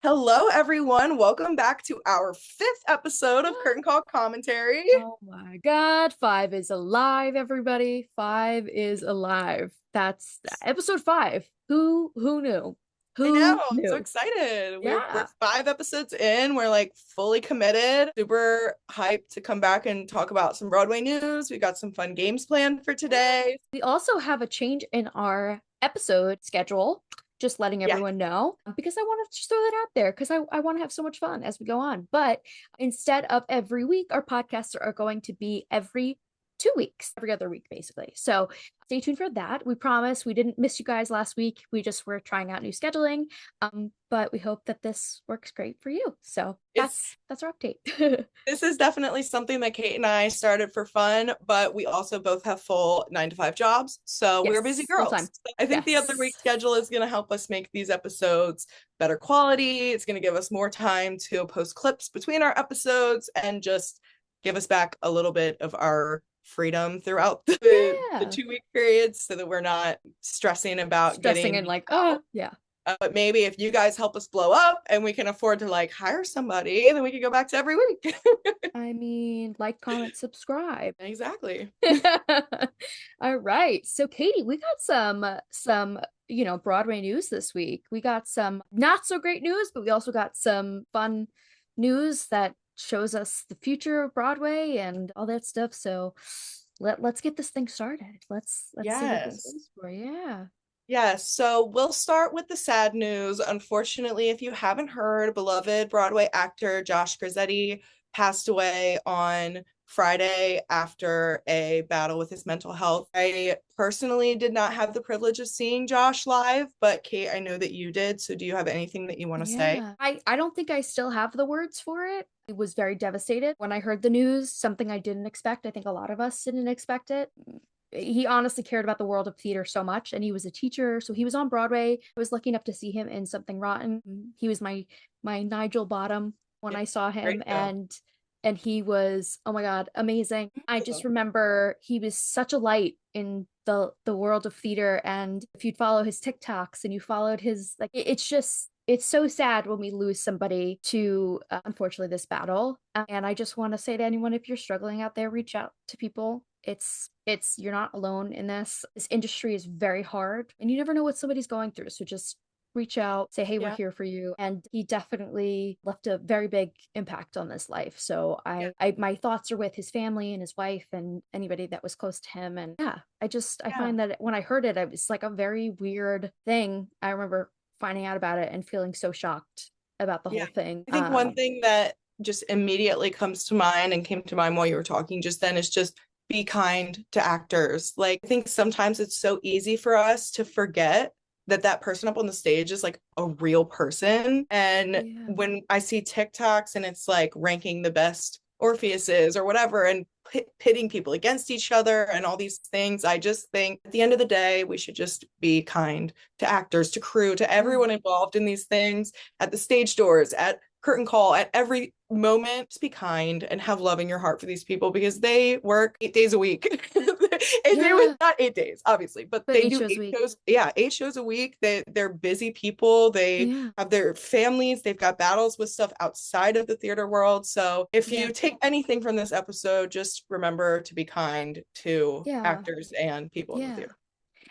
Hello, everyone. Welcome back to our fifth episode of Curtain Call Commentary. Oh my God, five is alive, everybody. Five is alive. That's episode five. Who knew? I know, Who I'm so knew? excited. We're Yeah. five episodes in. We're like fully committed. Super hyped to come back and talk about some Broadway news. We got some fun games planned for today. We also have a change in our episode schedule. Just letting Yeah, everyone know because I want to just throw that out there because I want to have so much fun as we go on. But instead of every week, our podcasts are going to be every 2 weeks, every other week, basically. So stay tuned for that. We promise we didn't miss you guys last week. We just were trying out new scheduling. But we hope that this works great for you. So it's that's our update. this is definitely something that Kate and I started for fun, but we also both have full 9 to 5 jobs. So we're busy Yes, full girls. time. So I think the other week Yes. schedule is going to help us make these episodes better quality. It's going to give us more time to post clips between our episodes and just give us back a little bit of our freedom throughout the Yeah. 2 week periods so that we're not stressing about Stressing getting and like, out. yeah. But maybe if you guys help us blow up and we can afford to like hire somebody, then we can go back to every week. I mean, like, comment, subscribe. Exactly. All right. So Katie, we got some Broadway news this week. We got some not so great news, but we also got some fun news that shows us the future of Broadway and all that stuff. So let's get this thing started. Let's see what this Yes. is for. Yeah. Yes. So we'll start with the sad news. Unfortunately, if you haven't heard, beloved Broadway actor Josh Grizzetti passed away on Friday after a battle with his mental health. I personally did not have the privilege of seeing Josh live, but Kate, I know that you did. So do you have anything that you want to say? Yeah. I don't think I still have the words for it. I was very devastated when I heard the news, something I didn't expect. I think a lot of us didn't expect it. He honestly cared about the world of theater so much, and he was a teacher, so he was on Broadway. I was lucky enough to see him in Something Rotten. He was my Nigel Bottom when Yeah, I saw great him, show. and he was, oh my God, amazing. I just remember he was such a light in the world of theater, and if you'd follow his TikToks and you followed his like it's just it's so sad when we lose somebody to unfortunately this battle. And I just want to say to anyone, if you're struggling out there, reach out to people. It's you're not alone in this. This industry is very hard and you never know what somebody's going through. So just reach out, say, hey, we're Yeah. here for you. And he definitely left a very big impact on this life. So Yeah. I my thoughts are with his family and his wife and anybody that was close to him. And yeah, I Yeah. find that when I heard it, it was like a very weird thing. I remember finding out about it and feeling so shocked about the Yeah. whole thing. I think one thing that just immediately comes to mind and came to mind while you were talking just then is just be kind to actors. Like, I think sometimes it's so easy for us to forget that that person up on the stage is like a real person. And Yeah. when I see TikToks and it's like ranking the best Orpheuses or whatever and pitting people against each other and all these things, I just think at the end of the day, we should just be kind to actors, to crew, to Yeah. everyone involved in these things, at the stage doors, at curtain call, at every moment. Just be kind and have love in your heart for these people because they work 8 days a week. And they were Yeah. not 8 days, obviously, but But they eight do shows a eight week. shows. Yeah, 8 shows a week. They're busy people. They Yeah. have their families. They've got battles with stuff outside of the theater world. So if Yeah. you take anything from this episode, just remember to be kind to Yeah. actors and people in the Yeah. theater.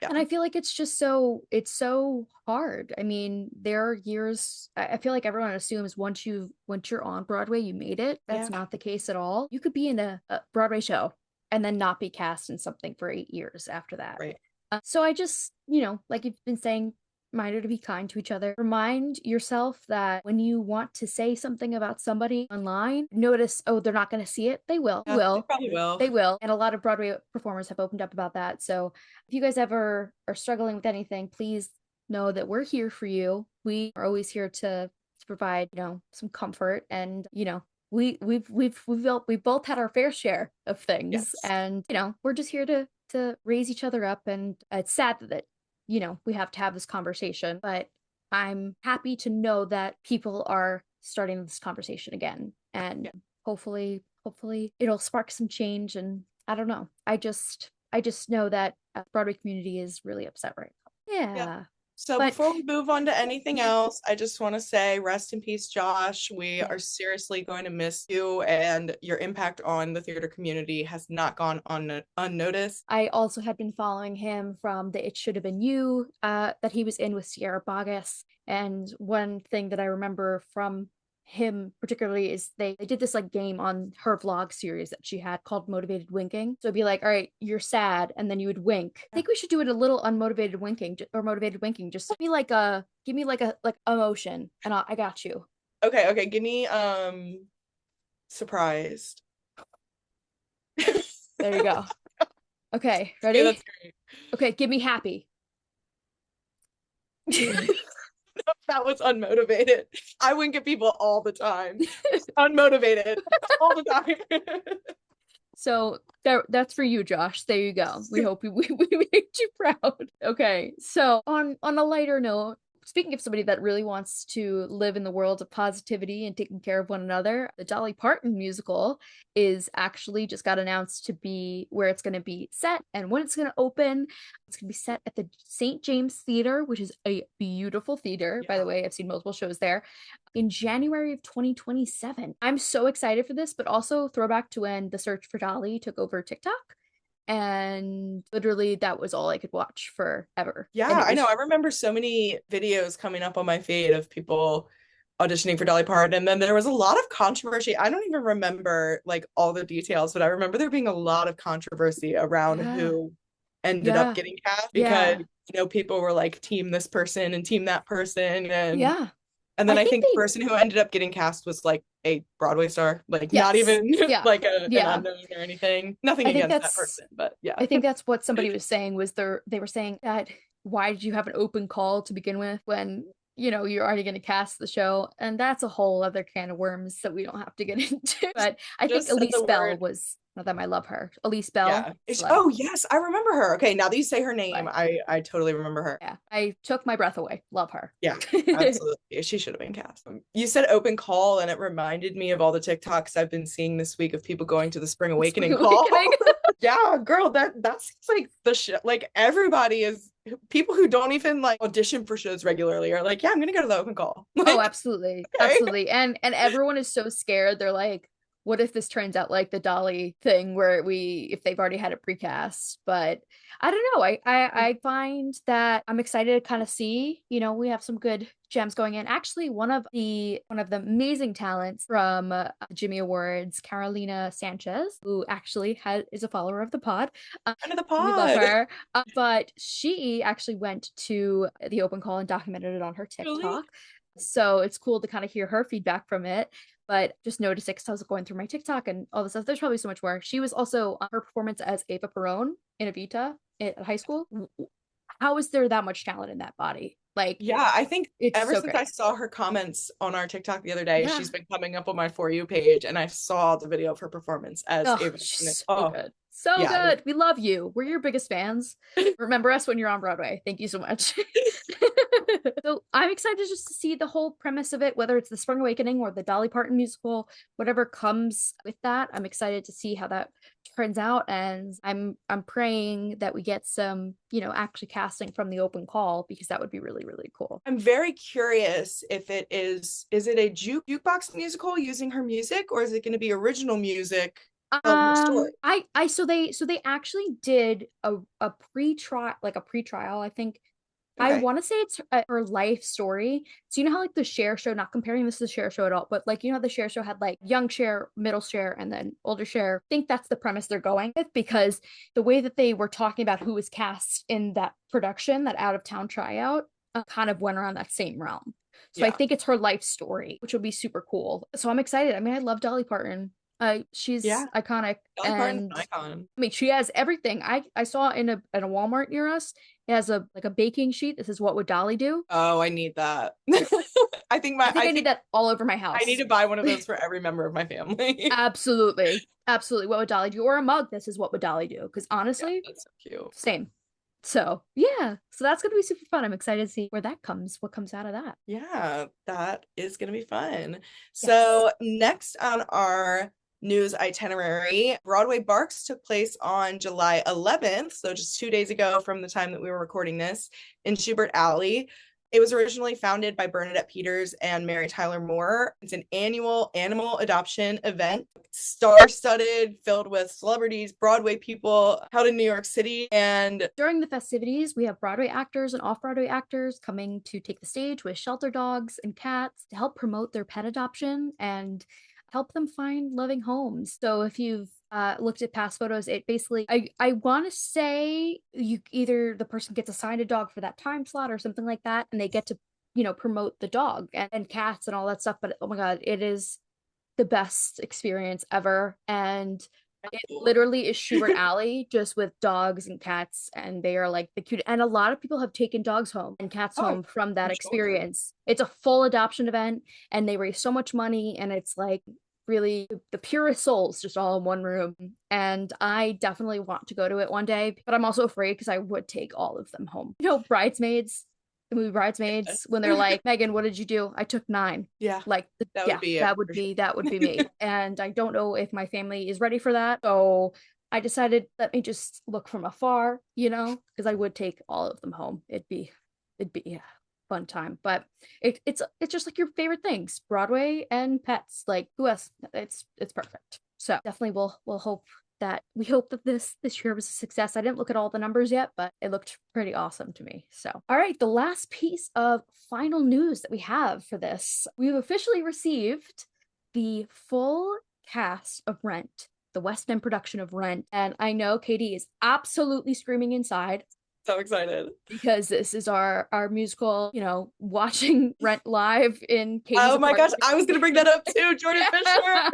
Yeah. And I feel like it's so hard. I mean, there are years I feel like everyone assumes once you're on Broadway, you made it. That's Yeah. not the case at all. You could be in a Broadway show and then not be cast in something for 8 years after that. Right. So I just, like you've been saying, reminder to be kind to each other. Remind yourself that when you want to say something about somebody online, notice, oh, they're not going to see it. They will. Yeah, they probably will. They will. And a lot of Broadway performers have opened up about that. So if you guys ever are struggling with anything, please know that we're here for you. We are always here to provide, some comfort and, we've both had our fair share of things Yes. and we're just here to raise each other up. And it's sad that we have to have this conversation, but I'm happy to know that people are starting this conversation again. And Yeah. hopefully it'll spark some change. And I don't know. I just know that Broadway community is really upset right now. Yeah. Yeah. So But before we move on to anything else, I just want to say rest in peace, Josh. We are seriously going to miss you, and your impact on the theater community has not gone unnoticed. I also had been following him from the It Should Have Been You that he was in with Sierra Boggess. And one thing that I remember from him particularly is they did this like game on her vlog series that she had called Motivated Winking. So it'd be like, all right, you're sad, and then you would wink. I think we should do it a little unmotivated winking or motivated winking. Just give me like a emotion, and I got you. Okay, give me surprised. There you go. Okay, Yeah, ready? that's great. Okay, give me happy. That was unmotivated. I wink at people all the time. Unmotivated all the time. So that's for you, Josh. There you go. We hope we made you proud. Okay. So on a lighter note, speaking of somebody that really wants to live in the world of positivity and taking care of one another, the Dolly Parton musical is actually just got announced to be where it's going to be set and when it's going to open. It's going to be set at the St. James Theater, which is a beautiful theater. By the way, I've seen multiple shows there, in January of 2027. I'm so excited for this, but also throwback to when the search for Dolly took over TikTok. And literally that was all I could watch forever. Yeah, I know. I remember so many videos coming up on my feed of people auditioning for Dolly Parton, and then there was a lot of controversy. I don't even remember like all the details, but I remember there being a lot of controversy around who ended up getting cast because people were like team this person and team that person, and then I think the person who ended up getting cast was like a Broadway star, like not even like an unknown or anything. Nothing against that person, but yeah. I think that's what somebody was saying was they were saying that why did you have an open call to begin with when you're already going to cast the show, and that's a whole other can of worms that we don't have to get into. But I think Elise Bell was, not that I love her, Elise Bell. Yeah. Oh yes, I remember her. Okay, now that you say her name, I totally remember her. Yeah, I took my breath away. Love her. Yeah, absolutely. She should have been cast. You said open call, and it reminded me of all the TikToks I've been seeing this week of people going to the Spring Awakening call. Yeah, girl, that seems like the shit. Like everybody is, people who don't even like audition for shows regularly are like, yeah, I'm gonna go to the open call. Like, oh, absolutely, absolutely. And everyone is so scared. They're like, what if this turns out like the Dolly thing where if they've already had a precast? But I don't know. I find that I'm excited to kind of see, we have some good gems going in. Actually, one of the amazing talents from the Jimmy Awards, Carolina Sanchez, who actually is a follower of the pod. Friend of the pod. We love her. But she actually went to the open call and documented it on her TikTok. Really? So it's cool to kind of hear her feedback from it. But just noticed it because I was going through my TikTok and all this stuff. There's probably so much more. She was also her performance as Ava Perón in Evita at high school. How is there that much talent in that body? Like, yeah, I think ever since I saw her comments on our TikTok the other day, she's been coming up on my For You page, and I saw the video of her performance as Ava. She's so good. So good. We love you. We're your biggest fans. Remember us when you're on Broadway. Thank you so much. So I'm excited just to see the whole premise of it, whether it's the Spring Awakening or the Dolly Parton musical, whatever comes with that. I'm excited to see how that turns out, and I'm praying that we get some, actually casting from the open call, because that would be really, really cool. I'm very curious if it is it a jukebox musical using her music, or is it going to be original music? So they actually did a pre-trial, I think. Okay. I want to say it's her life story. So how like the Cher show, not comparing this to the Cher show at all, but like how the Cher show had like young Cher, middle Cher, and then older Cher. I think that's the premise they're going with, because the way that they were talking about who was cast in that production, that out of town tryout, kind of went around that same realm. So I think it's her life story, which will be super cool. So I'm excited. I mean, I love Dolly Parton. She's iconic. Dolly Parton's an icon. I mean, she has everything. I saw in a Walmart near us. It has a baking sheet. This is what would Dolly do. Oh, I need that. I think I need that all over my house. I need to buy one of those for every member of my family. Absolutely. What would Dolly do? Or a mug. This is what would Dolly do. Because honestly, that's so cute. Same. So yeah, so that's gonna be super fun. I'm excited to see what comes out of that. Yeah, that is gonna be fun. Yes. So next on our news itinerary. Broadway Barks took place on July 11th, so just 2 days ago from the time that we were recording this, in Schubert Alley. It was originally founded by Bernadette Peters and Mary Tyler Moore. It's an annual animal adoption event, star-studded, filled with celebrities, Broadway people, held in New York City. And during the festivities, we have Broadway actors and off-Broadway actors coming to take the stage with shelter dogs and cats to help promote their pet adoption and help them find loving homes. So if you've looked at past photos, it basically, I want to say you either the person gets assigned a dog for that time slot or something like that, and they get to, promote the dog and cats and all that stuff. But oh my God, it is the best experience ever. And it literally is Schubert Alley just with dogs and cats, and they are like the cute. And a lot of people have taken dogs home and cats home from that experience. It's a full adoption event, and they raise so much money, and it's like really the purest souls just all in one room. And I definitely want to go to it one day, but I'm also afraid because I would take all of them home. Bridesmaids, the movie Bridesmaids, when they're like, Megan, what did you do? I took 9. Yeah. Like that would be me. And I don't know if my family is ready for that. So I decided, let me just look from afar, because I would take all of them home. It'd be a fun time. But it's just like your favorite things, Broadway and pets. Like who else? It's perfect. So definitely we'll hope that this year was a success. I didn't look at all the numbers yet, but it looked pretty awesome to me. So, all right, the last piece of final news that we have for this, we've officially received the full cast of Rent, the West End production of Rent. And I know Katie is absolutely screaming inside. So excited because this is our musical, watching Rent live in Katie's oh my apartment. gosh, I was gonna bring that up too, Jordan Fisher.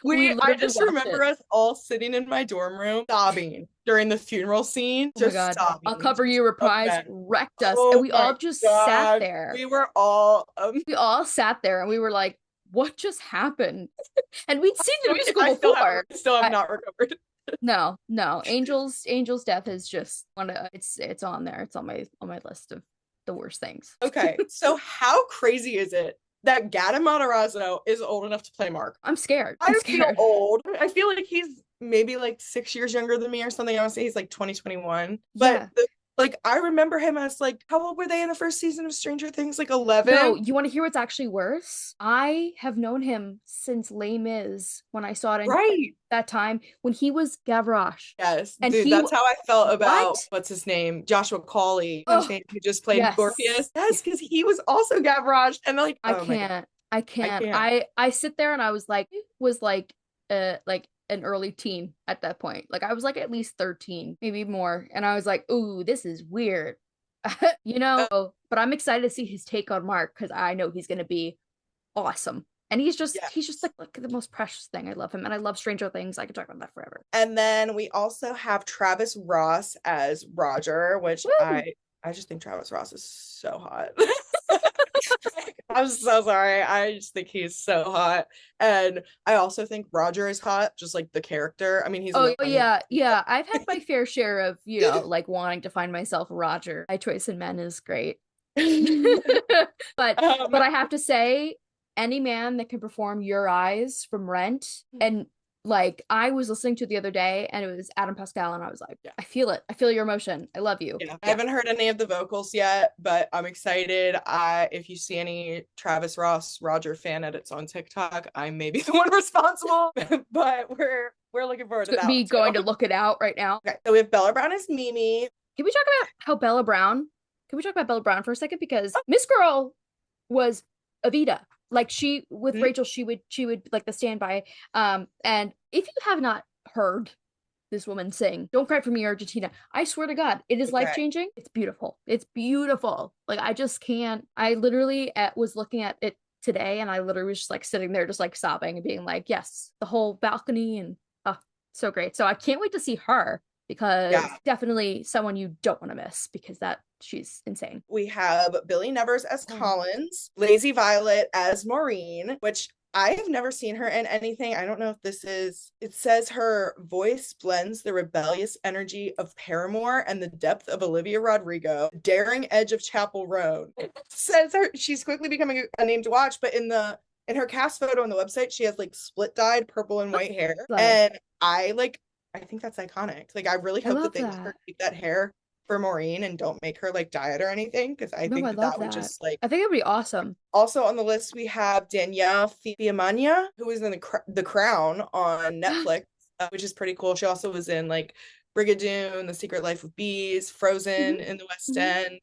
I just remember us all sitting in my dorm room sobbing during the funeral scene. Oh my God. Sobbing. I'll Cover You reprise wrecked us, and we all just sat there. We were all sat there and we were like, what just happened? And we'd seen the musical before. Still have not recovered. No. Angel's death is just it's on there. It's on my list of the worst things. Okay, so how crazy is it that Gata Matarazzo is old enough to play Mark? I'm scared. I feel old. I feel like he's maybe like 6 years younger than me or something. I would say he's like 2021. But like, I remember him as like, how old were they in the first season of Stranger Things? Like 11? No, you want to hear what's actually worse? I have known him since Les Mis when I saw it in that time when he was Gavroche. Yes, and dude, that's how I felt about, what's his name? Joshua Cawley, who just played Orpheus. Yes, because he was also Gavroche. And like, I can't. I sit there and I was like an early teen at that point. Like I was like at least 13, maybe more. And I was like, ooh, this is weird. But I'm excited to see his take on Mark because I know he's going to be awesome. And he's just like the most precious thing. I love him. And I love Stranger Things. I could talk about that forever. And then we also have Travis Ross as Roger, which I just think Travis Ross is so hot. I'm so sorry. I just think he's so hot. And I also think Roger is hot, just like the character. I mean, he's yeah. I've had my fair share of, like wanting to find myself Roger. My choice in men is great. but I have to say, any man that can perform Your Eyes from Rent, and like I was listening to it the other day and it was Adam Pascal and I was like, I feel it. I feel your emotion. I love you. I haven't heard any of the vocals yet, but I'm excited. If you see any Travis Ross Roger fan edits on TikTok, I may be the one responsible, but we're looking forward to that. Me going to look it out right now. Okay, so we have Bella Brown as Mimi. Can we talk about Bella Brown for a second? Because Miss Girl was Evita. Like she with Rachel, she would like the standby. And if you have not heard this woman sing Don't Cry for Me, Argentina, I swear to God, it is life-changing. It's beautiful. Like I just can't. I literally was looking at it today and I literally was just like sitting there just like sobbing and being like, yes, the whole balcony and so great. So I can't wait to see her because definitely someone you don't want to miss because she's insane. We have Billy Nevers as Collins, Lazy Violet as Maureen, which I have never seen her in anything. I don't know if it says her voice blends the rebellious energy of Paramore and the depth of Olivia Rodrigo, daring edge of Chapel Roan. It says she's quickly becoming a name to watch, but in the in her cast photo on the website, she has like split dyed purple and white hair. Love. And I think that's iconic. Like I really I hope that love they let her that. keep that hair for Maureen and don't make her like dye it or anything, because I No, think I that love that would that. just like. I think it'd be awesome. Also on the list we have Danielle Fiamania, who was in the Crown on Netflix, which is pretty cool. She also was in like Brigadoon, The Secret Life of Bees, Hmm. Frozen in the West Hmm.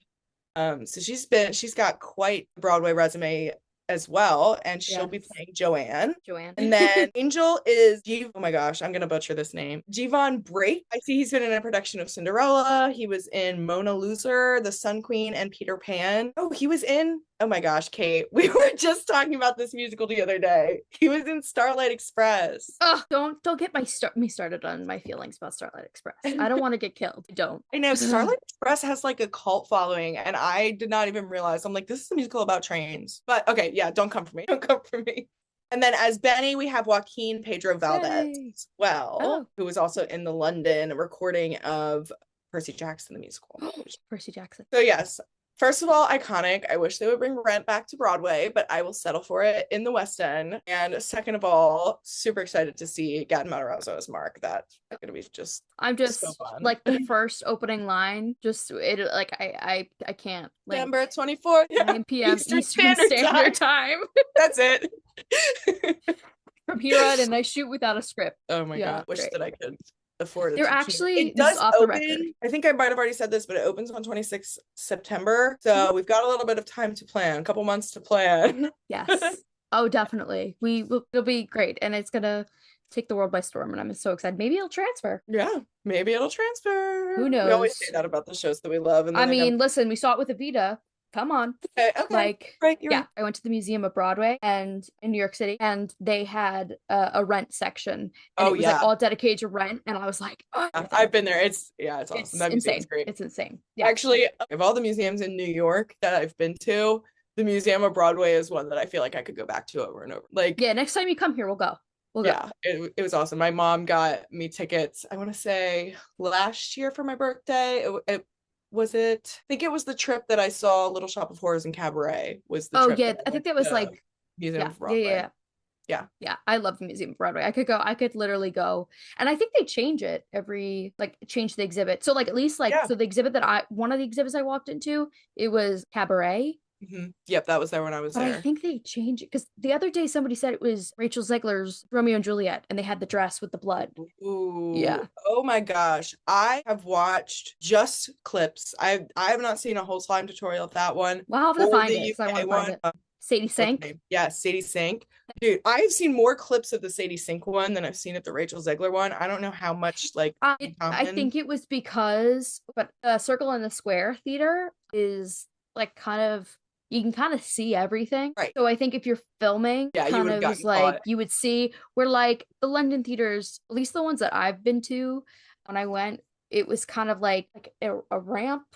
End. So she's got quite a Broadway resume as well, and she'll be Yes. playing Joanne. Joanne. And then Angel is oh my gosh, I'm gonna butcher this name. Jivon Brake. I see he's been in a production of Cinderella. He was in Mona Loser, The Sun Queen, and Peter Pan. Oh, he was in, oh my gosh, Kate, we were just talking about this musical the other day. He was in Starlight Express. Oh, don't get me started on my feelings about Starlight Express. I don't want to get killed. Don't. I know Starlight Express has like a cult following, and I did not even realize. I'm like, this is a musical about trains. But okay, yeah, don't come for me. Don't come for me. And then as Benny, we have Joaquin Pedro Valdez Yay. as well, Oh. who was also in the London recording of Percy Jackson the musical. Percy Jackson. So yes, first of all, iconic. I wish they would bring Rent back to Broadway, but I will settle for it in the West End. And second of all, super excited to see Gaten Matarazzo as Mark. That's going to be just I'm just so fun. like the first opening line, just it like I can't. Like, September 24th, 9 p.m. Eastern Eastern Standard Standard Time. That's it. From here on, and I shoot without a script. Oh my Yeah, God. Wish great. that I could afford it. They're actually, It this is does off the record. open. I think I might have already said this, but it opens on 26th September. So we've got a little bit of time to plan, a couple months to plan. Yes. Oh, definitely. It'll be great. And it's gonna take the world by storm. And I'm so excited. Maybe it'll transfer. Yeah, maybe it'll transfer. Who knows? We always say that about the shows that we love. And then I mean, listen, we saw it with Evita. Come on. okay. Like, right, you're yeah, right. I went to the Museum of Broadway and in New York City, and they had a Rent section, and it was like all dedicated to Rent, and I was like, oh, I've been there. It's awesome. it's That insane. museum's great. It's insane. Yeah. Actually, of all the museums in New York that I've been to, the Museum of Broadway is one that I feel like I could go back to over and over. Like, yeah, next time you come here, we'll go. Yeah, it was awesome. My mom got me tickets, I want to say last year for my birthday. I think it was the trip that I saw Little Shop of Horrors and Cabaret was the trip. Yeah, I think that was like Museum of Broadway. Yeah. I love the Museum of Broadway. I could literally go, and I think they change it change the exhibit. So like at least so the exhibit that one of the exhibits I walked into, it was Cabaret. Mm-hmm. Yep, that was there when I was but there. I think they changed it because the other day somebody said it was Rachel Zegler's Romeo and Juliet, and they had the dress with the blood. Ooh. Yeah. Oh my gosh. I have watched just clips. I have not seen a whole slime tutorial of that one. Well, I'll have to find it because I want to find it. Sadie Sink. Yeah, Sadie Sink. Dude, I've seen more clips of the Sadie Sink one than I've seen of the Rachel Zegler one. I don't know how much I think it was because Circle in the Square Theater is like kind of, you can kind of see everything. Right. So I think if you're filming, kind of is like you would see where like the London theaters, at least the ones that I've been to when I went, it was kind of like a ramp,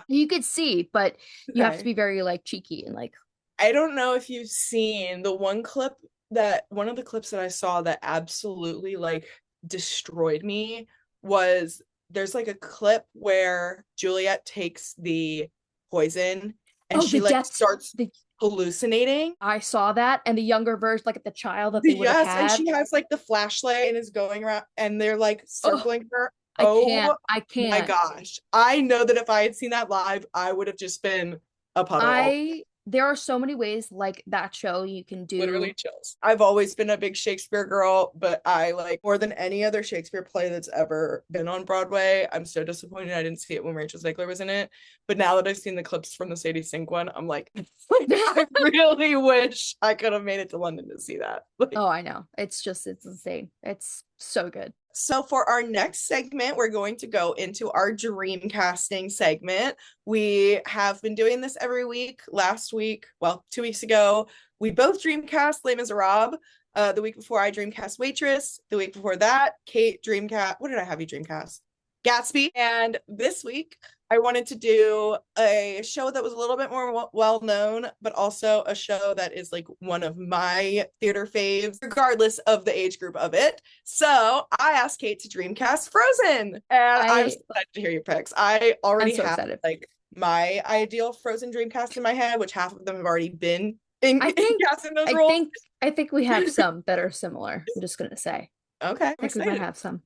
you could see, but you have to be very like cheeky and like. I don't know if you've seen the one of the clips that I saw that absolutely like destroyed me was there's like a clip where Juliet takes the poison and she like starts hallucinating. I saw that, and the younger version, like the child that they would have had. And she has like the flashlight and is going around, and they're like circling her. I can't. My gosh. I know that if I had seen that live, I would have just been a puddle. There are so many ways like that show you can do. Literally chills. I've always been a big Shakespeare girl, but I like more than any other Shakespeare play that's ever been on Broadway. I'm so disappointed I didn't see it when Rachel Zegler was in it. But now that I've seen the clips from the Sadie Sink one, I'm like I really wish I could have made it to London to see that. Oh, I know. It's insane. It's so good. So for our next segment, we're going to go into our dream casting segment. We have been doing this every week. Last week, 2 weeks ago, we both dreamcast Les Miserables. The week before I dreamcast Waitress. The week before that, Kate dreamcast. What did I have you dreamcast? Gatsby. And this week, I wanted to do a show that was a little bit more well-known, but also a show that is like one of my theater faves, regardless of the age group of it. So I asked Kate to dreamcast Frozen, and I'm so excited to hear your picks. I already have like my ideal Frozen dreamcast in my head, which half of them have already been in, I in think casting those I roles? think I think we have some that are similar. I'm just gonna say. Okay, I I'm think we might excited. have some.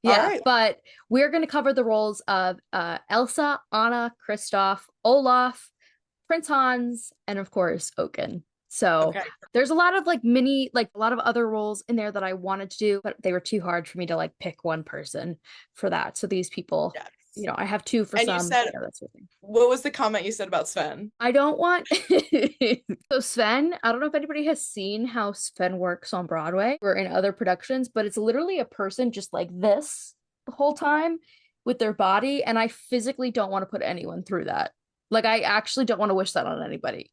All Yeah, right. but we're gonna cover the roles of Elsa, Anna, Kristoff, Olaf, Prince Hans, and of course Oaken. So Okay. there's a lot of like a lot of other roles in there that I wanted to do, but they were too hard for me to like pick one person for that. So these people, Yes. I have two for And you some, said, that sort of thing. what was the comment you said about Sven? I don't want so Sven, I don't know if anybody has seen how Sven works on Broadway or in other productions, but it's literally a person just like this the whole time with their body, and I physically don't want to put anyone through that. Like I actually don't want to wish that on anybody.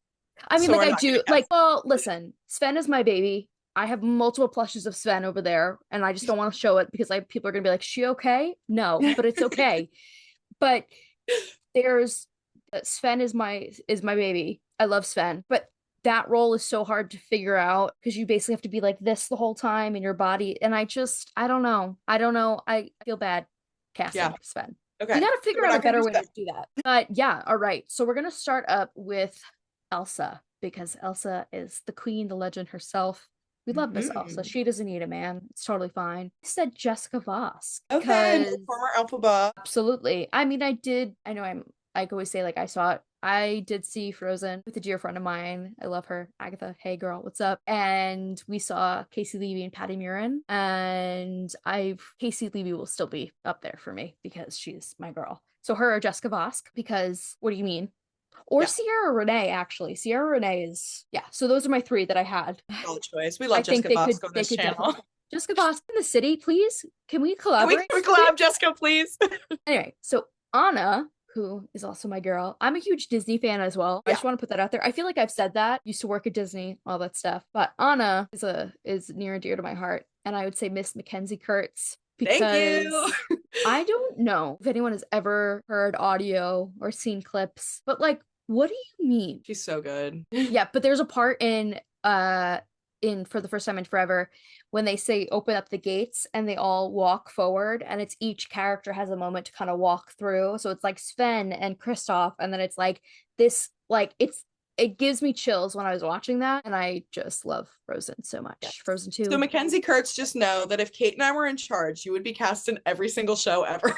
I mean, So like we're I not gonna do, like, cast. well, listen, Sven is my baby. I have multiple plushes of Sven over there, and I just don't want to show it because people are gonna be like, "She okay?" No, but it's okay. But there's Sven is my baby. I love Sven, but that role is so hard to figure out because you basically have to be like this the whole time in your body, and I don't know. I don't know. I feel bad Yeah. casting Sven. We Okay. got to So figure we're out a not gonna better do way Sven. to do that. But yeah, all right. So we're gonna start up with Elsa because Elsa is the queen, the legend herself. We love Miss Elsa. Mhm. She doesn't need a man. It's totally fine. I said Jessica Vosk Okay. because No former Alphaba. absolutely. I mean, I know I always say like I saw it. I did see Frozen with a dear friend of mine. I love her, Agatha. Hey girl, what's up? And we saw Casey Levy and Patty Murin. And Casey Levy will still be up there for me because she's my girl. So her or Jessica Vosk, because what do you mean? Or Yeah. Sierra Renee, actually. Sierra Renee is, yeah. So those are my three that I had. Solid choice. We I love think Jessica Vosk on they this could channel. definitely. Jessica Vosk in the city, please. Can we Can collaborate? we collab, Jessica, please? Anyway, so Anna, who is also my girl, I'm a huge Disney fan as well. I Yeah. just want to put that out there. I feel like I've said that. Used to work at Disney, all that stuff. But Anna is near and dear to my heart, and I would say Miss Mackenzie Kurtz Thank you. because I don't know if anyone has ever heard audio or seen clips, but like, what do you mean? She's so good. Yeah, but there's a part in For the First Time in Forever when they say open up the gates and they all walk forward, and it's each character has a moment to kind of walk through. So it's like Sven and Kristoff, and then it's like this, like it gives me chills when I was watching that, and I just love Frozen so much. Yes. Frozen So 2. Mackenzie Kurtz, just know that if Kate and I were in charge, you would be cast in every single show ever.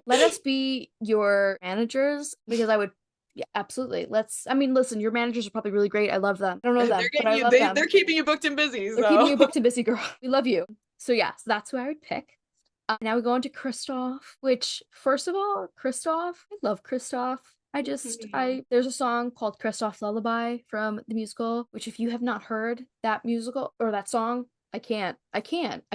Let us be your managers because I would, yeah, absolutely. I mean, listen, your managers are probably really great. I love them. I don't know They're them, but getting I you, love them. they're keeping you booked and busy. They're keeping So you booked and busy, girl. We love you. So yeah, so that's who I would pick. Now we go on to Kristoff, which first of all, Kristoff, I love Kristoff. There's a song called Kristoff Lullaby from the musical, which if you have not heard that musical or that song, I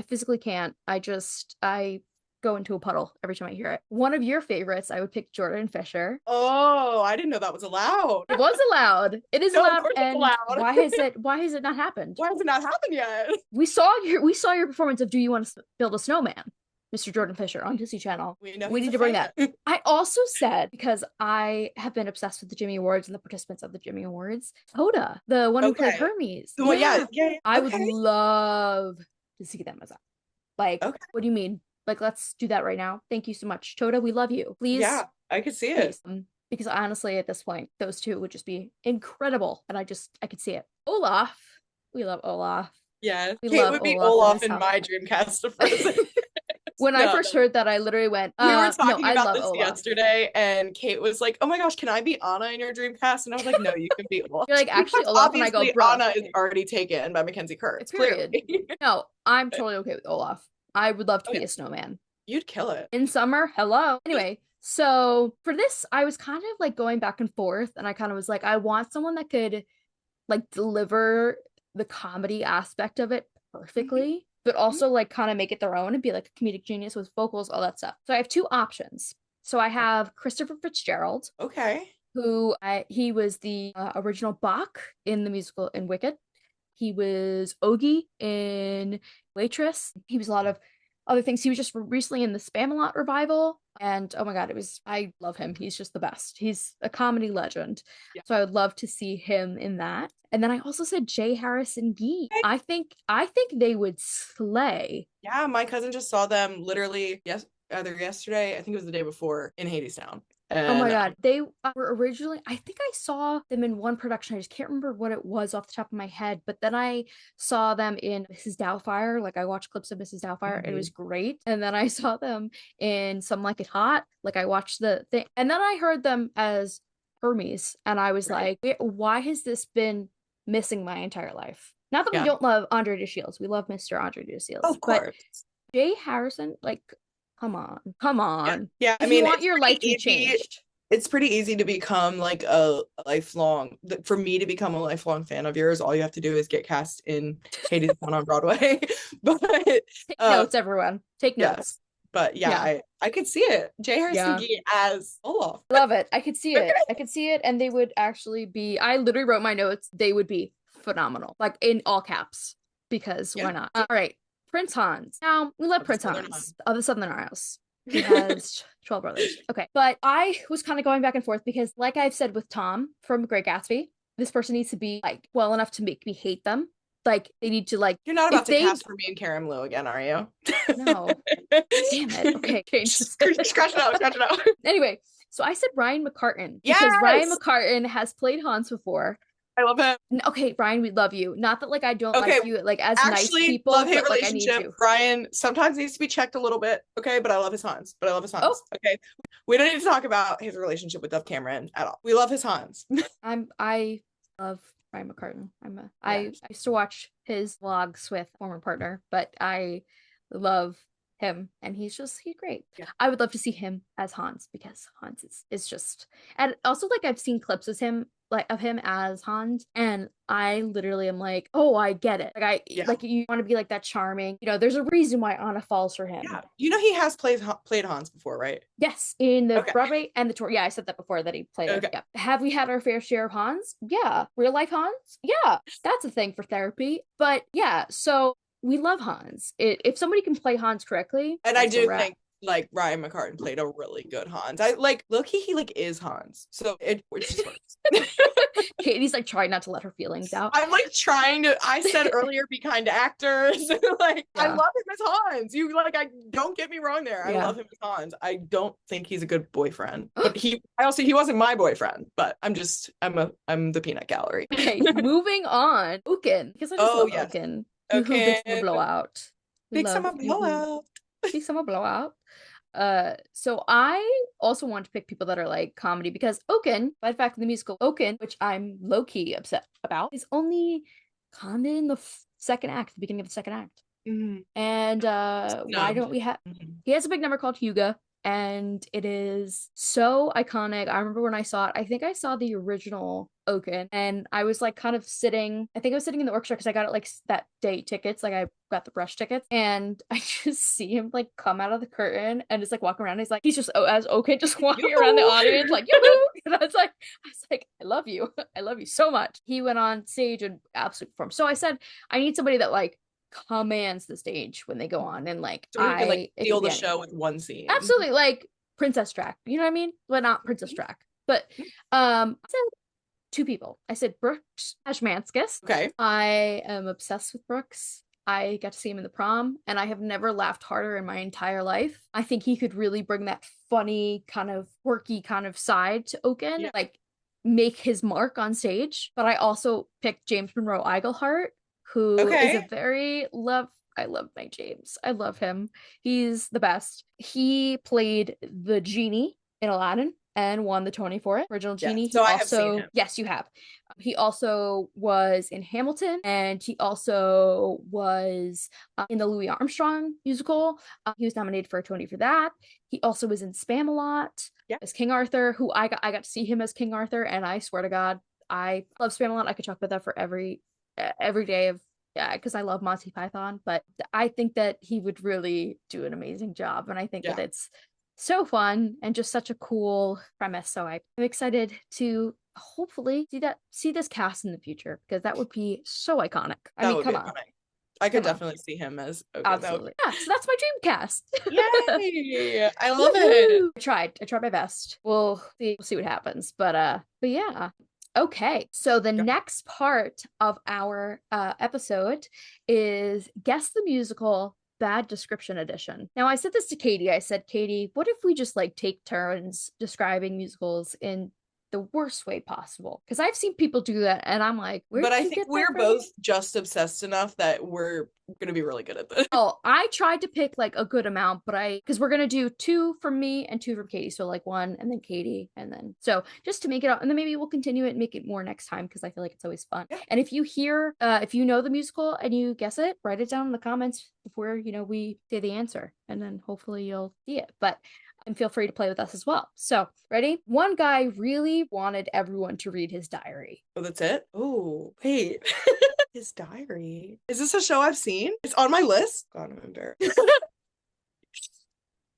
physically can't. I go into a puddle every time I hear it. One of your favorites, I would pick Jordan Fisher. Oh, I didn't know that was allowed. It was allowed. It is No, of allowed. course it's And allowed. why has it not happened? Why has it not happened yet? We saw your performance of Do You Want to Build a Snowman, Mr. Jordan Fisher on Disney Channel. We know We he's need a to bring fan. that. I also said, because I have been obsessed with the Jimmy Awards and the participants of the Jimmy Awards, Hoda, the one who played Okay. Hermes. The one, yeah. I would Okay. love to see them as that. Like, Okay. what do you mean? Like, let's do that right now. Thank you so much. Toda, we love you. Please. Yeah, I could see it. Please. Because honestly, at this point, those two would just be incredible. And I could see it. Olaf. We love Olaf. Yeah. We Kate love would be Olaf Olaf in in this house. my dream cast of Frozen. When I first heard that, I literally went, we were no, talking I about love this Olaf. yesterday, and Kate was like, "Oh my gosh, can I be Anna in your dream cast?" And I was like, "No, you can be Olaf." You're like, actually, Because Olaf, and I go, obviously bruh. Anna is already taken by Mackenzie Kurtz. Period. Clearly. No, I'm totally okay with Olaf. I would love to Oh, be yeah. a snowman. You'd kill it. In summer, hello. Anyway, so for this, I was kind of like going back and forth, and I kind of was like, I want someone that could like deliver the comedy aspect of it perfectly, but also like kind of make it their own and be like a comedic genius with vocals, all that stuff. So I have two options. So I have Christopher Fitzgerald, Okay. who he was the original Bach in the musical in Wicked. He was Ogie in Waitress. He was a lot of other things. He was just recently in the Spamalot revival. And oh my God, I love him. He's just the best. He's a comedy legend. Yeah. So I would love to see him in that. And then I also said J. Harrison Ghee. I think they would slay. Yeah, my cousin just saw them literally either yesterday, I think it was the day before, in Hadestown. Oh my And God. They were originally, I think I saw them in one production. I just can't remember what it was off the top of my head. But then I saw them in Mrs. Doubtfire. Like I watched clips of Mrs. Doubtfire and it was great. And then I saw them in Some Like It Hot. Like I watched the thing. And then I heard them as Hermes. And I was right. like, why has this been missing my entire life? Not that we Yeah. don't love Andre DeShields. We love Mr. Andre DeShields. Of But course. Jay Harrison, like, come on. Come Yeah. on. Yeah. I If you mean, want your life to be changed. it's pretty easy to become like a lifelong, for me to become a lifelong fan of yours. All you have to do is get cast in Hades on Broadway. But Take notes, everyone. Take yes. notes. But yeah, I could see it. Jay Harrison as Olaf. Love it. I could see it. I could see it. And they would actually be, I literally wrote my notes. They would be phenomenal, like in all caps, because why not? All right. Prince Hans. Now, we love Prince Hans of the Southern Isles. He has 12 brothers. Okay. But I was kind of going back and forth because, like I've said with Tom from Great Gatsby, this person needs to be like well enough to make me hate them. Like they need to like. You're not about to cast for me and Karen Lou again, are you? No. Damn it. Okay. Scratch it out. Scratch it out. Anyway, so I said Ryan McCartan because Ryan McCartan has played Hans before. I love him. Okay, Ryan, we love you. Not that like I don't like you like as nice people, love-hate but like I need relationship. you. Ryan sometimes needs to be checked a little bit. Okay, but I love his Hans. Oh. Okay, we don't need to talk about his relationship with Dove Cameron at all. We love his Hans. I love Ryan McCartan. I used to watch his vlogs with former partner, but I love him and he's great. Yeah. I would love to see him as Hans because Hans is just, and also like I've seen clips of him as Hans and I literally am like, oh, I get it. Like like you want to be like that charming, there's a reason why Anna falls for him. Yeah. He has played Hans before, right? Yes, in the Broadway and the tour. Yeah, I said that before that he played it. Yeah. Have we had our fair share of Hans? Yeah. Real life Hans? Yeah. That's a thing for therapy. But yeah, so we love Hans. If somebody can play Hans correctly, and I do think like Ryan McCartan played a really good Hans. I like look he like is Hans, so it just works. Katie's like trying not to let her feelings out. I'm like trying to. I said earlier, be kind to actors. Like I love him as Hans. You like I don't get me wrong there. I love him as Hans. I don't think he's a good boyfriend, but he wasn't my boyfriend. But I'm the peanut gallery. Okay, moving on. Oaken, because I just love Oaken. Okay. Big Summer Blowout. Big Summer Blowout. Big Summer Blowout. So I also want to pick people that are like comedy because Oaken, by the fact the musical Oaken, which I'm low-key upset about, is only kind of in the second act, the beginning of the second act. Mm-hmm. And why don't we have he has a big number called Huga. And it is so iconic. I remember when I saw it, I think I saw the original Oaken and I was like kind of sitting, I think I was sitting in the orchestra because I got it like that day tickets, like I got the brush tickets and I just see him like come out of the curtain and just like walk around. He's just as Oaken, just walking around the audience like, yoo-hoo! And I was like, I love you. I love you so much. He went on stage and absolutely performed. So I said, I need somebody that like commands the stage when they go on and like so you can like steal the show with one scene. Absolutely, like Princess Track. You know what I mean? Well, not Princess Track, but I said two people. I said Brooks Ashmanskis. Okay. I am obsessed with Brooks. I got to see him in the prom and I have never laughed harder in my entire life. I think he could really bring that funny kind of quirky kind of side to Oaken, like make his mark on stage. But I also picked James Monroe Iglehart, who is a very I love my James. I love him. He's the best. He played the genie in Aladdin and won the Tony for it. Original genie. So I have seen him. Yes, you have. He also was in Hamilton and he also was in the Louis Armstrong musical. He was nominated for a Tony for that. He also was in Spamalot as King Arthur, who I got to see him as King Arthur, and I swear to God, I love Spamalot. I could talk about that for every day of because I love Monty Python, but I think that he would really do an amazing job, and I think that it's so fun and just such a cool premise. So I'm excited to hopefully see this cast in the future because that would be so iconic. I mean, come on. I could definitely see him as absolutely. Yeah, so that's my dream cast. Yay! I love it. I tried my best. We'll see what happens, but yeah. Okay, so the next part of our episode is Guess the Musical bad description edition. Now, I said this to Katie. I said, Katie, what if we just like take turns describing musicals in the worst way possible? Because I've seen people do that, and I'm like, where But did I you think get that we're from? both just obsessed enough that we're gonna be really good at this. Oh, I tried to pick like a good amount, but because we're gonna do 2 from me and 2 from Katie, so like 1 and then Katie, and then so just to make it up, and then maybe we'll continue it and make it more next time because I feel like it's always fun. Yeah. And if you hear, if you know the musical and you guess it, write it down in the comments before we say the answer, and then hopefully you'll see it. But and feel free to play with us as well. So, ready? One guy really wanted everyone to read his diary. Oh, that's it? Oh, wait. His diary. Is this a show I've seen? It's on my list. God, I'm embarrassed.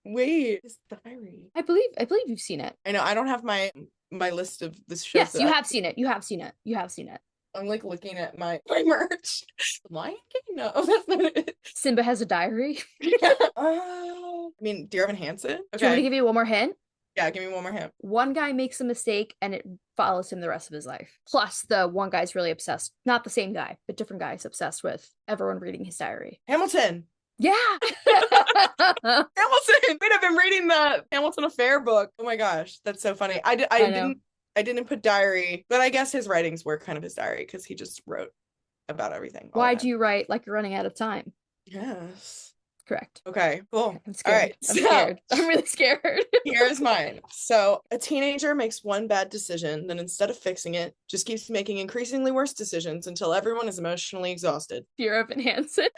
Wait, his diary. I believe you've seen it. I know, I don't have my list of this show. Yes, you have seen it. You have seen it. You have seen it. I'm like looking at my merch. Lion King? No, that's not it. Simba has a diary. I mean, Dear Evan Hansen? Do you want me to give you one more hint? Yeah, give me one more hint. One guy makes a mistake and it follows him the rest of his life. Plus, the one guy's really obsessed. Not the same guy, but different guys obsessed with everyone reading his diary. Hamilton. Yeah. Hamilton. Wait, I've been reading the Hamilton Affair book. Oh my gosh, that's so funny. I didn't put diary, but I guess his writings were kind of his diary because he just wrote about everything. Why do you write like you're running out of time? Yes. Correct. Okay, cool. I'm scared. All right, I'm scared. I'm really scared. Here's mine. So a teenager makes one bad decision, then instead of fixing it, just keeps making increasingly worse decisions until everyone is emotionally exhausted. Dear Evan Hansen.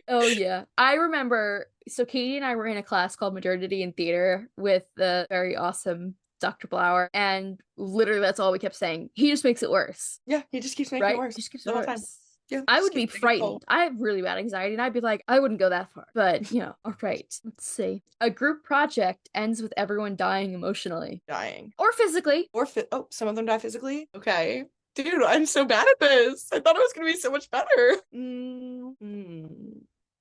Oh yeah. I remember, so Katie and I were in a class called Modernity in Theater with the very awesome Dr. Blauer, and literally that's all we kept saying. He just makes it worse. Yeah, he just keeps making it worse. He just keeps the it whole worse. time. Yeah, I would be frightened. I have really bad anxiety, and I'd be like, I wouldn't go that far. But, all right. Let's see. A group project ends with everyone dying emotionally. Dying. Or physically. Some of them die physically? Okay. Dude, I'm so bad at this. I thought it was going to be so much better.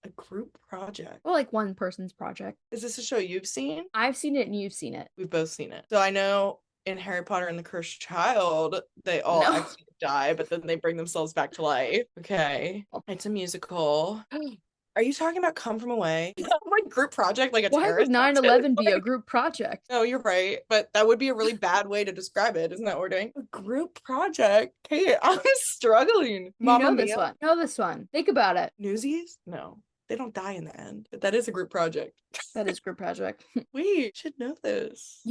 A group project. Or like one person's project. Is this a show you've seen? I've seen it and you've seen it. We've both seen it. So I know in Harry Potter and the Cursed Child, they all actually die, but then they bring themselves back to life. Okay. It's a musical. Are you talking about Come From Away? Like group project, like a terrorist? Why would 9/11 be a group project? No, you're right. But that would be a really bad way to describe it. Isn't that what we're doing? A group project. Hey, I'm struggling. Mamma Mia. This one. Know this one. Think about it. Newsies? No. They don't die in the end. But that is a group project. That is group project. We should know this.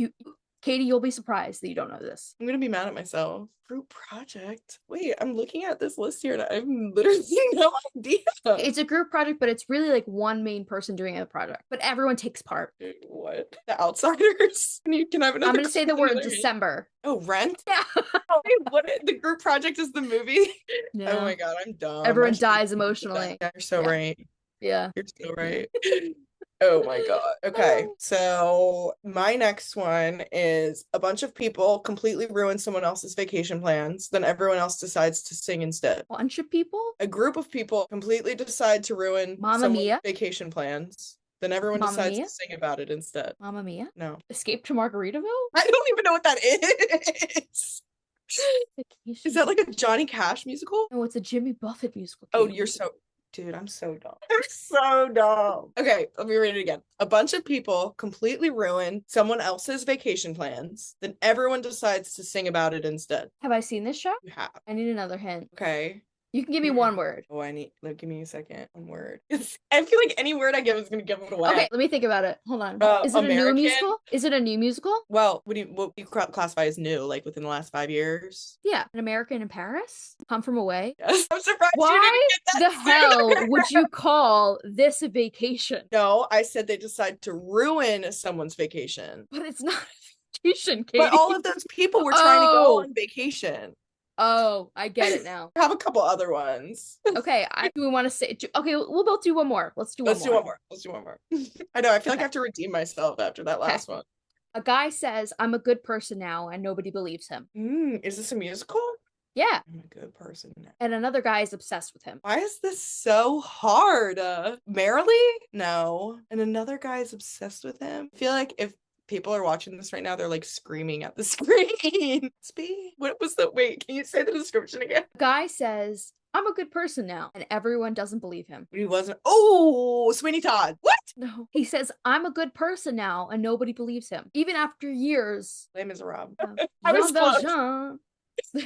Katie, you'll be surprised that you don't know this. I'm gonna be mad at myself. Group project. Wait, I'm looking at this list here and I have literally no idea. It's a group project, but it's really like one main person doing a project, but everyone takes part. Dude, what? The Outsiders? Can I have another? I'm gonna say the word December. Oh, Rent? Yeah. The group project is the movie? Yeah. Oh my god, I'm dumb. Everyone dies emotionally. Yeah, you're so right. Yeah. You're so right. Oh my god. Okay. So my next one is a bunch of people completely ruin someone else's vacation plans, then everyone else decides to sing instead. Bunch of people? A group of people completely decide to ruin someone's vacation plans. Then everyone decides to sing about it instead. Mamma Mia? No. Escape to Margaritaville? I don't even know what that is. Is that like a Johnny Cash musical? No, it's a Jimmy Buffett musical. Oh, Dude, I'm so dumb. I'm so dumb. Okay, let me read it again. A bunch of people completely ruin someone else's vacation plans. Then everyone decides to sing about it instead. Have I seen this show? You have. I need another hint. Okay. You can give me one word. Oh, give me a second. One word. I feel like any word I give is going to give it away. Okay, let me think about it. Hold on. Is it American? A new musical? Is it a new musical? Well, what do you classify as new? Like within the last 5 years? Yeah. An American in Paris? Come From Away? Yes. I'm surprised you Why didn't get that the hell would you call this a vacation? No, I said they decide to ruin someone's vacation. But it's not a vacation, Katie. But all of those people were trying to go on vacation. Oh, I get it now. I have a couple other ones. Okay, do we want to say? Okay, we'll both do one more. Let's do one more. Let's do one more. I know. I feel like I have to redeem myself after that last one. A guy says, "I'm a good person now," and nobody believes him. Is this a musical? Yeah. I'm a good person now. And another guy is obsessed with him. Why is this so hard? Merrily? No. And another guy is obsessed with him. I feel like if people are watching this right now, they're like screaming at the screen. Wait, can you say the description again? Guy says, I'm a good person now. And everyone doesn't believe him. He wasn't. Oh, Sweeney Todd. What? No. He says, I'm a good person now, and nobody believes him. Even after years. Les Miserables. of I was Jean close. Valjean.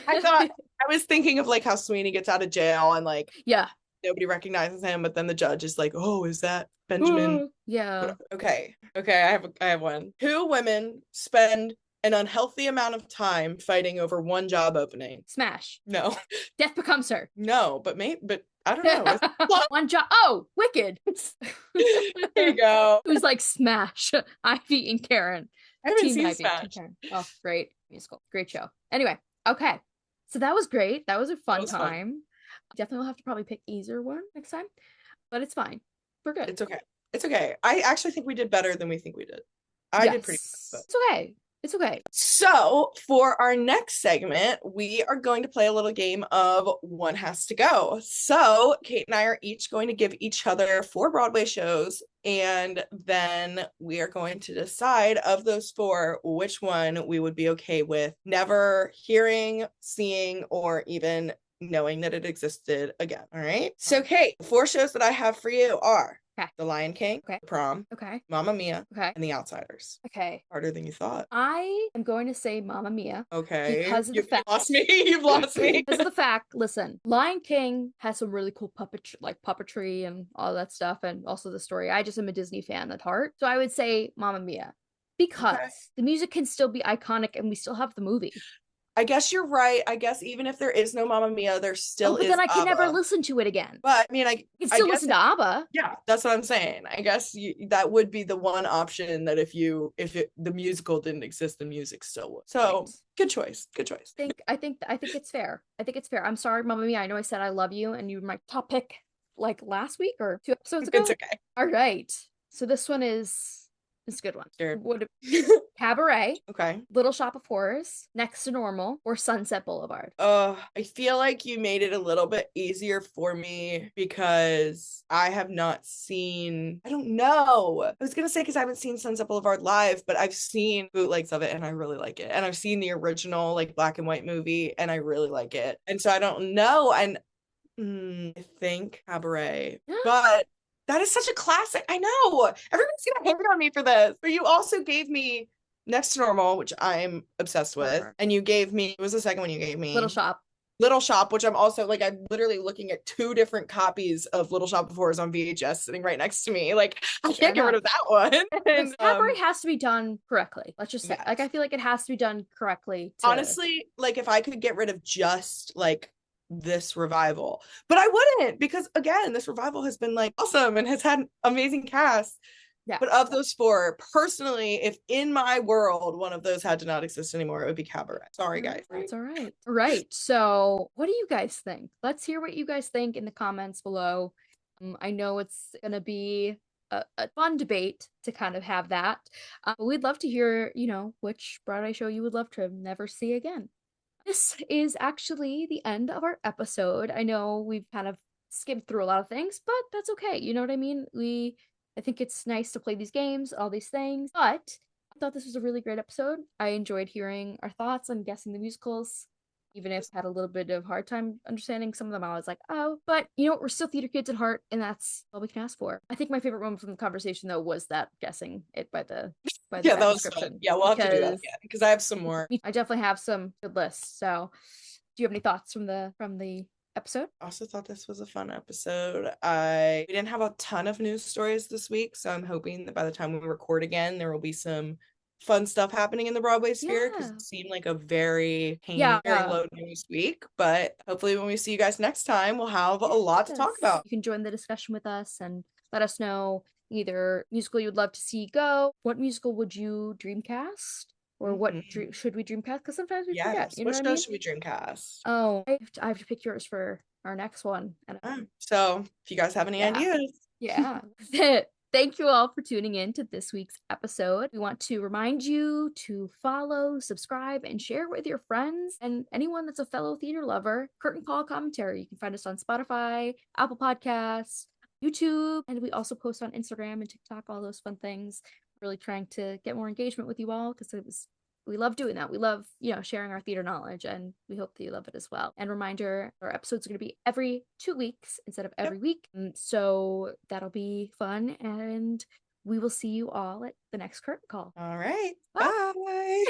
I was thinking of like how Sweeney gets out of jail and like Yeah. nobody recognizes him, but then the judge is like, "Oh, is that Benjamin?" Yeah. Okay. I have one. Two women spend an unhealthy amount of time fighting over one job opening. Smash. No, Death becomes her. no, but I don't know. One job. Oh, Wicked. There you go. It was like Smash. Ivy and Karen. I haven't Team seen Ivy, Smash. Team Karen. Oh, great musical. Great show. Anyway, okay. So that was great. That was a fun time. Fun. Definitely will have to probably pick easier one next time, but it's fine. We're good. It's okay. It's okay. I actually think we did better than we think we did. I did pretty good. But... It's okay. It's okay. So for our next segment, we are going to play a little game of One Has to Go. So Kate and I are each going to give each other 4 Broadway shows, and then we are going to decide of those 4 which one we would be okay with never hearing, seeing, or even knowing that it existed again. All right. So Kate, 4 shows that I have for you are The Lion King, Prom, Mamma Mia, and The Outsiders. Okay. Harder than you thought. I am going to say Mamma Mia. Okay. Because of the fact. Lost me. You've lost me. Because of the fact, listen, Lion King has some really cool puppetry and all that stuff, and also the story. I just am a Disney fan at heart. So I would say Mamma Mia. Because the music can still be iconic and we still have the movie. I guess you're right. I guess even if there is no Mamma Mia, there still is. But then I can ABBA. never listen to it again. But I mean, I can still listen to ABBA. Yeah, that's what I'm saying. I guess that would be the one option that if the musical didn't exist, the music still would. So good choice. Good choice. I think it's fair. I think it's fair. I'm sorry, Mamma Mia. I know I said I love you, and you were my top pick like last week or 2 episodes ago. It's okay. All right. So this one is. It's a good one. Scared. Cabaret. Okay. Little Shop of Horrors. Next to Normal. Or Sunset Boulevard. I feel like you made it a little bit easier for me because I have not seen. I don't know. I was gonna say because I haven't seen Sunset Boulevard live, but I've seen bootlegs of it and I really like it. And I've seen the original like black and white movie and I really like it. And so I don't know. And I think Cabaret, but. That is such a classic. I know. Everybody's gonna hate on me for this. But you also gave me Next to Normal, which I'm obsessed with. And you gave me, what was the second one you gave me? Little Shop, which I'm also like, I'm literally looking at 2 different copies of Little Shop of Horrors on VHS sitting right next to me. Like, I can't get rid of that one. And Cabaret has to be done correctly. Let's just say, like, I feel like it has to be done correctly. Honestly, like, if I could get rid of just like this revival, but I wouldn't, because again, this revival has been like awesome and has had an amazing cast. But of those 4, personally, if in my world one of those had to not exist anymore, it would be Cabaret. Sorry guys. That's all right. Right. So what do you guys think? Let's hear what you guys think in the comments below. I know it's gonna be a fun debate to kind of have that, but we'd love to hear, which Broadway show you would love to never see again. This is actually the end of our episode. I know we've kind of skimmed through a lot of things, but that's okay. You know what I mean? I think it's nice to play these games, all these things, but I thought this was a really great episode. I enjoyed hearing our thoughts on guessing the musicals, even if I had a little bit of hard time understanding some of them. I was like, oh, but we're still theater kids at heart, and that's all we can ask for. I think my favorite moment from the conversation, though, was that guessing it by the that was fun. Yeah, we'll have to do that again because I have some more. I definitely have some good lists. So, do you have any thoughts from the episode? I also thought this was a fun episode. We didn't have a ton of news stories this week, so I'm hoping that by the time we record again, there will be some fun stuff happening in the Broadway sphere, because it seemed like a very low news week. But hopefully when we see you guys next time, we'll have a lot to talk about. You can join the discussion with us and let us know either musical you would love to see go, what musical would you dreamcast, or what should we dreamcast, because sometimes we forget. You know what I mean? Should we dreamcast? Oh, I have to pick yours for our next one. So if you guys have any ideas. Thank you all for tuning in to this week's episode. We want to remind you to follow, subscribe, and share with your friends and anyone that's a fellow theater lover. Curtain Call Commentary. You can find us on Spotify, Apple Podcasts, YouTube, and we also post on Instagram and TikTok, all those fun things. Really trying to get more engagement with you all, because it was we love doing that. We love, sharing our theater knowledge, and we hope that you love it as well. And reminder, our episodes are going to be every 2 weeks instead of every Yep. week. So that'll be fun. And we will see you all at the next curtain call. All right. Bye. Bye.